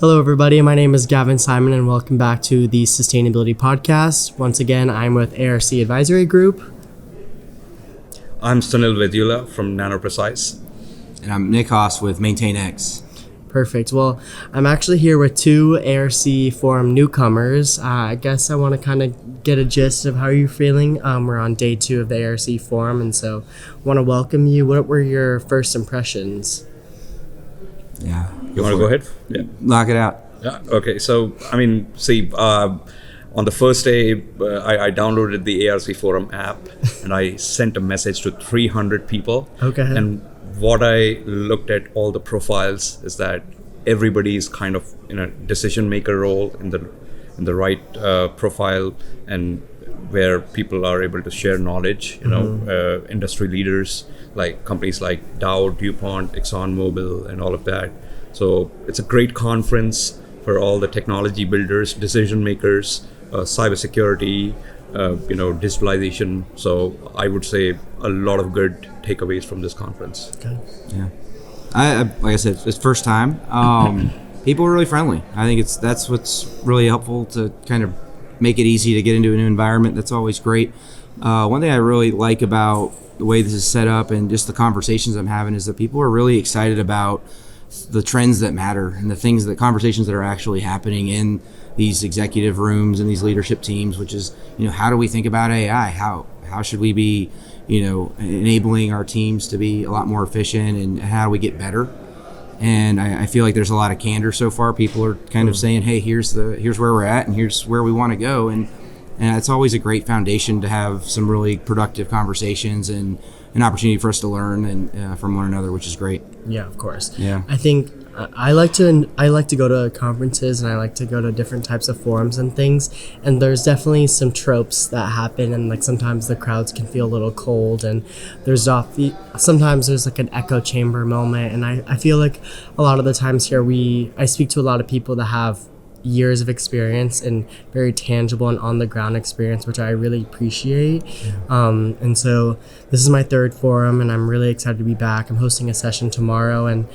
Hello, everybody. My name is Gaven Simon, and welcome back to the Sustainability Podcast. Once again, I'm with ARC Advisory Group. I'm Sunil Nedula from Nano. And I'm Nick Haase with MaintainX. Perfect. Well, I'm actually here with two ARC Forum newcomers. I guess I want to kind of get a gist of how you're feeling. We're on day 2 of the ARC Forum, and so I want to welcome you. What were your first impressions? Yeah. You want to go ahead? Yeah. Knock it out. Yeah. Okay. So, on the first day, I downloaded the ARC Forum app and I sent a message to 300 people. Okay. And what I looked at all the profiles is that everybody is kind of in a decision maker role in the right profile, and where people are able to share knowledge. Industry leaders like companies like Dow, DuPont, ExxonMobil, and all of that. So it's a great conference for all the technology builders, decision makers, cybersecurity, digitalization. So I would say a lot of good takeaways from this conference. Okay. Yeah. I like I said, it's first time. People are really friendly. I think that's what's really helpful to kind of make it easy to get into a new environment. That's always great. One thing I really like about the way this is set up and just the conversations I'm having is that people are really excited about the trends that matter and the conversations that are actually happening in these executive rooms and these leadership teams, which is, how do we think about AI? How should we be, enabling our teams to be a lot more efficient, and how do we get better? And I feel like there's a lot of candor so far. People are kind of saying, hey, here's where we're at and here's where we want to go. And it's always a great foundation to have some really productive conversations and an opportunity for us to learn and from one another, which is great. Yeah, of course. Yeah. I think I like to go to conferences, and I like to go to different types of forums and things. And there's definitely some tropes that happen, and like sometimes the crowds can feel a little cold, and sometimes there's like an echo chamber moment. And I feel like a lot of the times here I speak to a lot of people that have years of experience and very tangible and on the ground experience, which I really appreciate. And so this is my 3rd forum, and I'm really excited to be back. I'm hosting a session tomorrow, and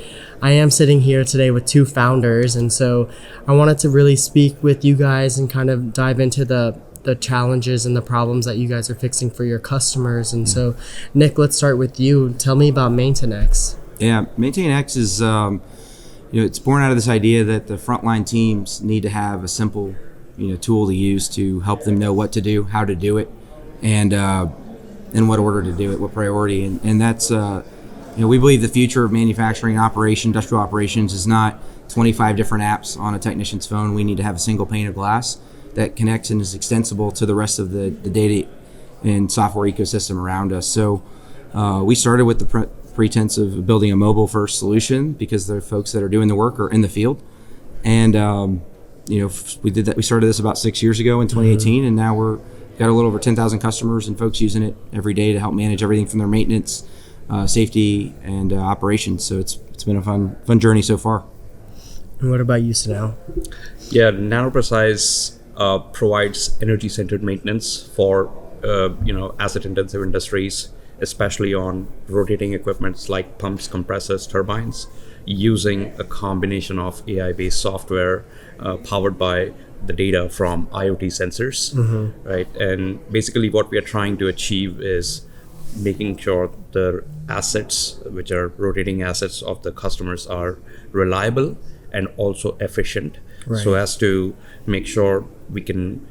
I am sitting here today with 2 founders. And so I wanted to really speak with you guys and kind of dive into the challenges and the problems that you guys are fixing for your customers. And so Nick, let's start with you. Tell me about MaintainX. Yeah, MaintainX is it's born out of this idea that the frontline teams need to have a simple, tool to use to help them know what to do, how to do it, and in what order to do it, what priority. And that's, we believe the future of manufacturing industrial operations is not 25 different apps on a technician's phone. We need to have a single pane of glass that connects and is extensible to the rest of the data and software ecosystem around us. So we started with the pretense of building a mobile first solution because the folks that are doing the work are in the field. And we did that. We started this about 6 years ago in 2018, and now we're got a little over 10,000 customers and folks using it every day to help manage everything from their maintenance, safety, and operations. So it's been a fun journey so far. And what about you, Sunil? Yeah, Nano provides energy-centered maintenance for asset-intensive industries, especially on rotating equipments like pumps, compressors, turbines, using a combination of AI-based software powered by the data from IoT sensors, right? And basically what we are trying to achieve is making sure the assets, which are rotating assets of the customers, are reliable and also efficient, right, so as to make sure we can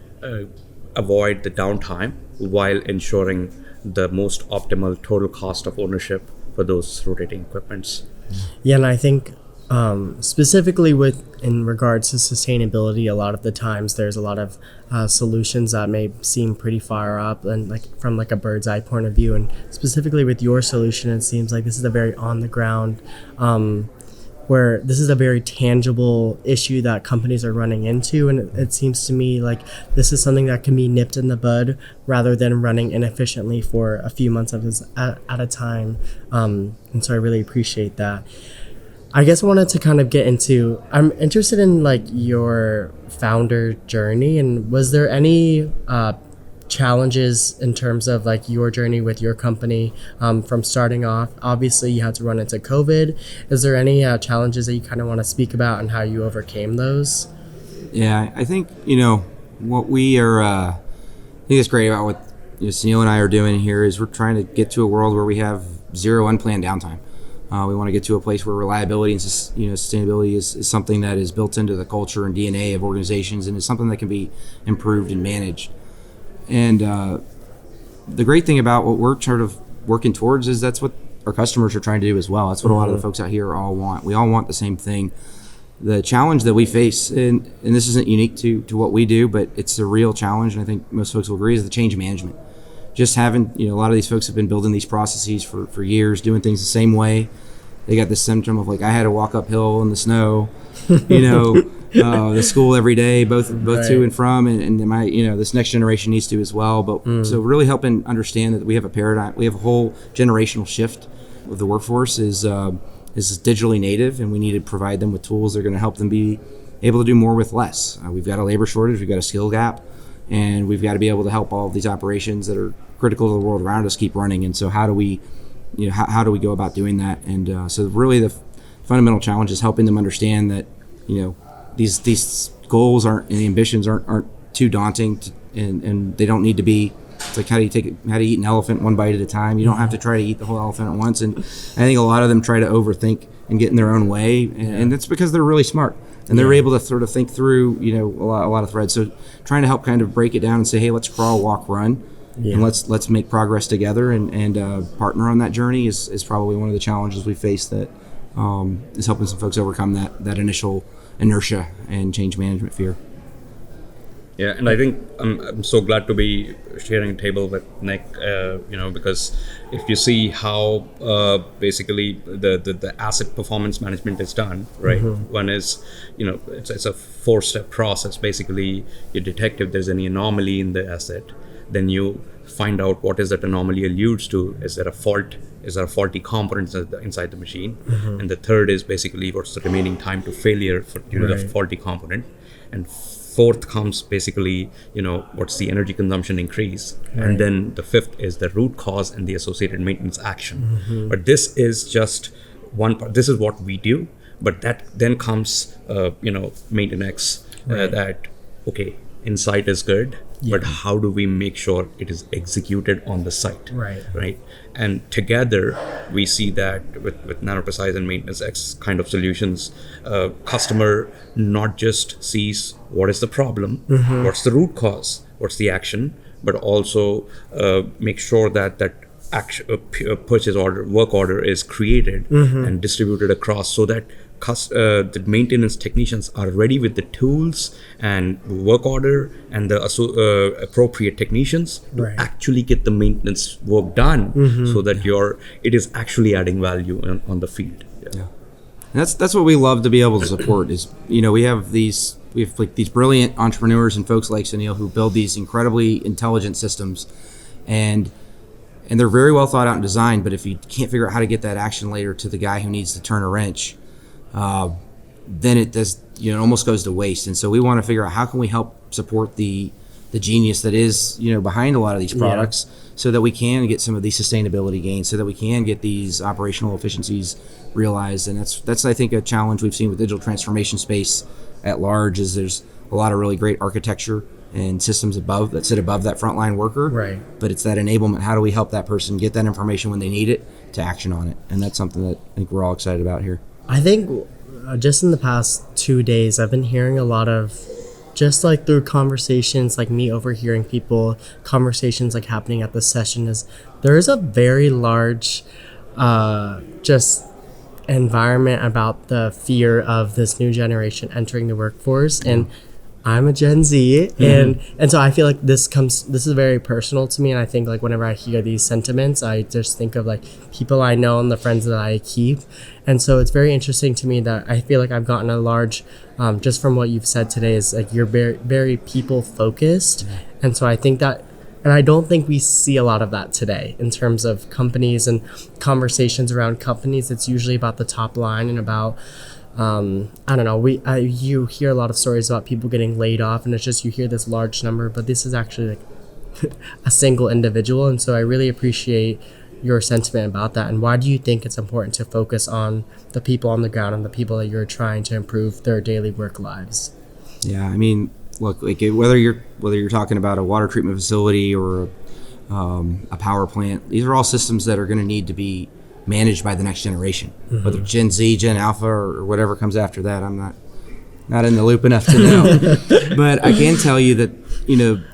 avoid the downtime while ensuring the most optimal total cost of ownership for those rotating equipments. Yeah, and I think specifically in regards to sustainability, a lot of the times there's a lot of solutions that may seem pretty far up and from a bird's eye point of view. And specifically with your solution, it seems like this is a very on the ground where this is a very tangible issue that companies are running into. And it seems to me like this is something that can be nipped in the bud rather than running inefficiently for a few months at a time. And so I really appreciate that. I guess I wanted to kind of get into, I'm interested in your founder journey, and was there any challenges in terms of like your journey with your company from starting off? Obviously, you had to run into COVID. Is there any challenges that you kind of want to speak about and how you overcame those? Yeah, I think, what we are, I think it's great about what Sunil and I are doing here is we're trying to get to a world where we have zero unplanned downtime. We want to get to a place where reliability and sustainability is something that is built into the culture and DNA of organizations and is something that can be improved and managed. And the great thing about what we're sort of working towards is that's what our customers are trying to do as well. That's what a lot of the folks out here all want. We all want the same thing. The challenge that we face, and this isn't unique to what we do, but it's a real challenge, and I think most folks will agree, is the change management. Just having, a lot of these folks have been building these processes for years, doing things the same way. They got this symptom of like, I had to walk uphill in the snow, the school every day, both right. to and from, and my, this next generation needs to as well. But so really helping understand that we have a paradigm, we have a whole generational shift of the workforce is digitally native, and we need to provide them with tools that are going to help them be able to do more with less. We've got a labor shortage, we've got a skill gap, and we've got to be able to help all of these operations that are critical to the world around us keep running. And so how do we go about doing that? And so really the fundamental challenge is helping them understand that, these goals aren't, and the ambitions aren't too daunting and they don't need to be. It's like how do you eat an elephant one bite at a time? You don't have to try to eat the whole elephant at once. And I think a lot of them try to overthink and get in their own way, and that's because they're really smart and they're able to sort of think through, a lot of threads. So trying to help kind of break it down and say, hey, let's crawl, walk, run, and let's make progress together and partner on that journey is probably one of the challenges we face that is helping some folks overcome that initial inertia and change management fear. Yeah, and I think I'm so glad to be sharing a table with Nick, because if you see how basically the asset performance management is done, right? One is, it's a 4-step process. Basically, you detect if there's any anomaly in the asset, then you find out what is that anomaly alludes to. Is there a fault? Is there a faulty component inside the machine? And the third is basically what's the remaining time to failure due to the faulty component. And fourth comes basically, what's the energy consumption increase. And then the fifth is the root cause and the associated maintenance action. But this is just one part. This is what we do. But that then comes, maintenance, insight is good, but how do we make sure it is executed on the site? Right. And together we see that with Nano Precise and Maintenance X kind of solutions, customer not just sees what is the problem, what's the root cause, what's the action, but also make sure that purchase order, work order is created and distributed across so that the maintenance technicians are ready with the tools and work order and the appropriate technicians to actually get the maintenance work done so that it is actually adding value on the field. And that's what we love to be able to support is, we have these brilliant entrepreneurs and folks like Sunil who build these incredibly intelligent systems and they're very well thought out and designed, but if you can't figure out how to get that action later to the guy who needs to turn a wrench, then it does, it almost goes to waste. And so we want to figure out how can we help support the genius that is, behind a lot of these products so that we can get some of these sustainability gains, so that we can get these operational efficiencies realized. And that's I think a challenge we've seen with digital transformation space at large is there's a lot of really great architecture and systems that sit above that frontline worker. But it's that enablement. How do we help that person get that information when they need it to action on it? And that's something that I think we're all excited about here. I think just in the past 2 days, I've been hearing a lot of, just like through conversations, like me overhearing people, conversations like happening at the session, is there is a very large just environment about the fear of this new generation entering the workforce. And I'm a Gen Z, and so I feel like this is very personal to me, and I think like whenever I hear these sentiments, I just think of like people I know and the friends that I keep, and so it's very interesting to me that I feel like I've gotten a large, just from what you've said today, is like you're very, very people focused, and so I think that, and I don't think we see a lot of that today in terms of companies and conversations around companies. It's usually about the top line and about I don't know, you hear a lot of stories about people getting laid off, and it's just you hear this large number, but this is actually like a single individual. And so I really appreciate your sentiment about that. And why do you think it's important to focus on the people on the ground and the people that you're trying to improve their daily work lives? Yeah, I mean, look, like whether you're talking about a water treatment facility or a power plant, these are all systems that are going to need to be managed by the next generation, whether Gen Z, Gen Alpha, or whatever comes after that. I'm not in the loop enough to know. But I can tell you that,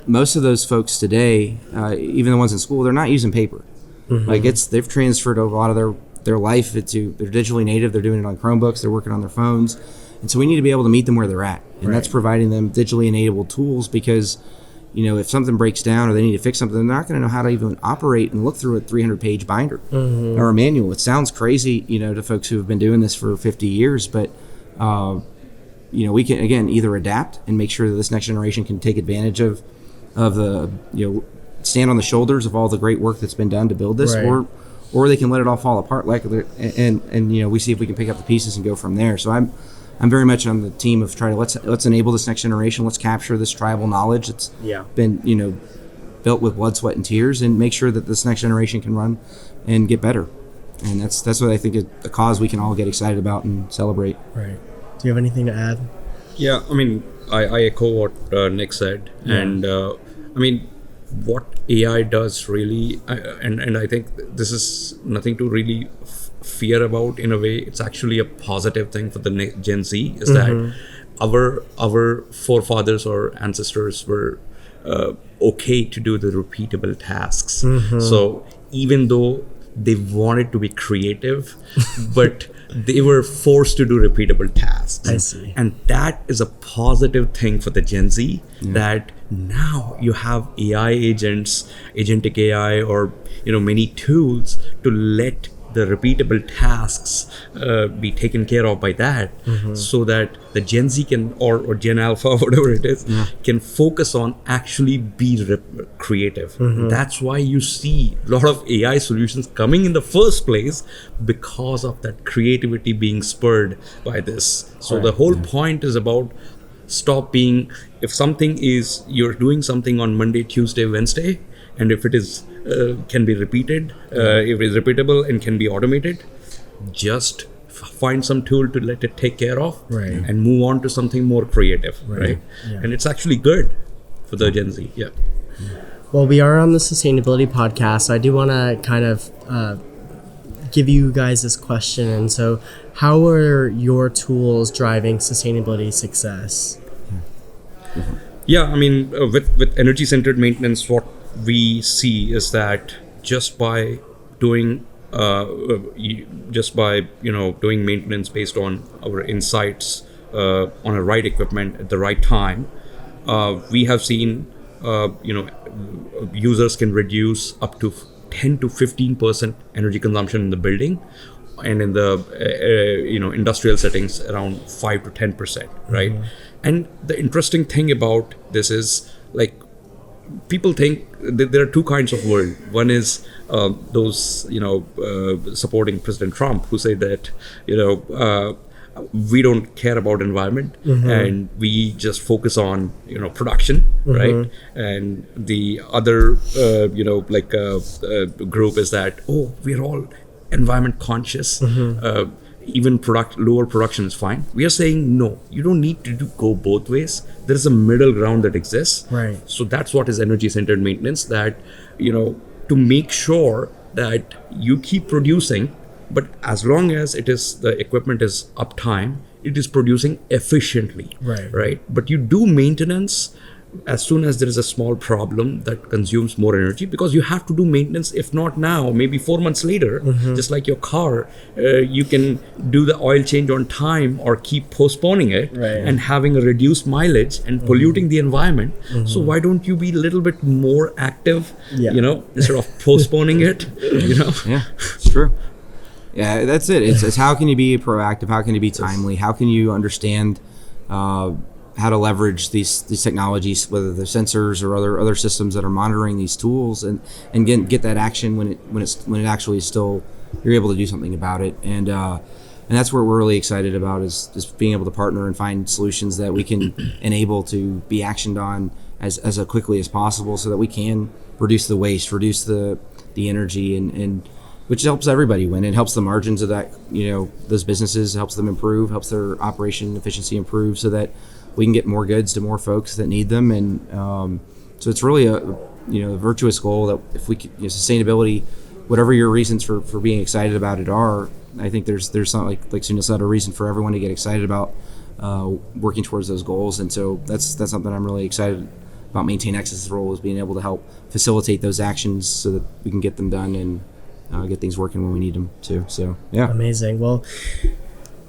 most of those folks today, even the ones in school, they're not using paper. Like they've transferred a lot of their life they're digitally native. They're doing it on Chromebooks. They're working on their phones. And so we need to be able to meet them where they're at. And that's providing them digitally enabled tools, because, if something breaks down or they need to fix something, they're not going to know how to even operate and look through a 300-page binder or a manual. It sounds crazy, to folks who have been doing this for 50 years, but, we can, again, either adapt and make sure that this next generation can take advantage of the, stand on the shoulders of all the great work that's been done to build this, or they can let it all fall apart, and we see if we can pick up the pieces and go from there. So I'm very much on the team of trying to let's enable this next generation. Let's capture this tribal knowledge that's been built with blood, sweat, and tears, and make sure that this next generation can run and get better. And that's what I think is a cause we can all get excited about and celebrate. Right. Do you have anything to add? Yeah, I mean, I echo what Nick said, and I mean, what AI does really, and I think this is nothing to really fear about. In a way, it's actually a positive thing for the Gen Z, is that our forefathers or ancestors were okay to do the repeatable tasks. So even though they wanted to be creative, but they were forced to do repeatable tasks. I see. And that is a positive thing for the Gen Z, that now you have AI agents, agentic AI, or many tools to let the repeatable tasks be taken care of by that, so that the Gen Z can, or Gen Alpha, whatever it is, can focus on actually be creative. That's why you see a lot of AI solutions coming in the first place, because of that creativity being spurred by this. So the whole point is about stop being, if something is, you're doing something on Monday, Tuesday, Wednesday, and if it is can be repeated, if it is repeatable and can be automated, just find some tool to let it take care of, and move on to something more creative, right? And it's actually good for the Gen Z. Well, we are on the sustainability podcast, so I do want to kind of give you guys this question. And so, how are your tools driving sustainability success? Yeah, I mean, with energy-centered maintenance, what we see is that just by doing doing maintenance based on our insights on a right equipment at the right time, we have seen users can reduce up to 10 to 15% energy consumption in the building, and in the industrial settings around 5 to 10%, right? And the interesting thing about this is, like, people think that there are two kinds of world. One is those supporting President Trump, who say that we don't care about environment, and we just focus on production, right? And the other group is that, we're all environment conscious, even lower production is fine. We are saying no, you don't need to go both ways. There is a middle ground that exists, right? So that's what is energy centered maintenance, that to make sure that you keep producing, but as long as the equipment is uptime, it is producing efficiently, right? But you do maintenance as soon as there is a small problem that consumes more energy, because you have to do maintenance, if not now, maybe 4 months later. Just like your car, you can do the oil change on time or keep postponing it, and having a reduced mileage and polluting the environment. So why don't you be a little bit more active, instead of postponing it, Yeah, it's true. Yeah, that's it. It's how can you be proactive? How can you be timely? How can you understand how to leverage these technologies, whether they're sensors or other systems that are monitoring these tools, and get that action when it actually is still, you're able to do something about it. And that's what we're really excited about, is just being able to partner and find solutions that we can enable to be actioned on as quickly as possible so that we can reduce the waste, reduce the energy, and which helps everybody win. It helps the margins of that, those businesses, helps them improve, helps their operation efficiency improve so that we can get more goods to more folks that need them. And so it's really a virtuous goal that if we can, sustainability, whatever your reasons for being excited about it are, I think there's something like Sunil said, a reason for everyone to get excited about working towards those goals. And so that's something I'm really excited about. MaintainX's role is being able to help facilitate those actions so that we can get them done and get things working when we need them to. So yeah, amazing. Well,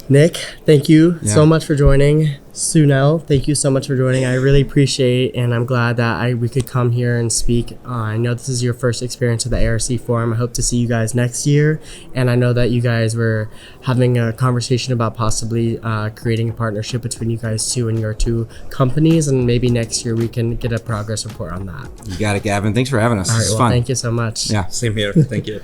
Nick, thank you so much for joining. Sunil, thank you so much for joining. I really appreciate, and I'm glad that we could come here and speak. I know this is your first experience at the ARC Forum. I hope to see you guys next year. And I know that you guys were having a conversation about possibly creating a partnership between you guys two and your two companies. And maybe next year we can get a progress report on that. You got it, Gavin. Thanks for having us. All right, This is well, fun. Thank you so much. Yeah. Same here. Thank you.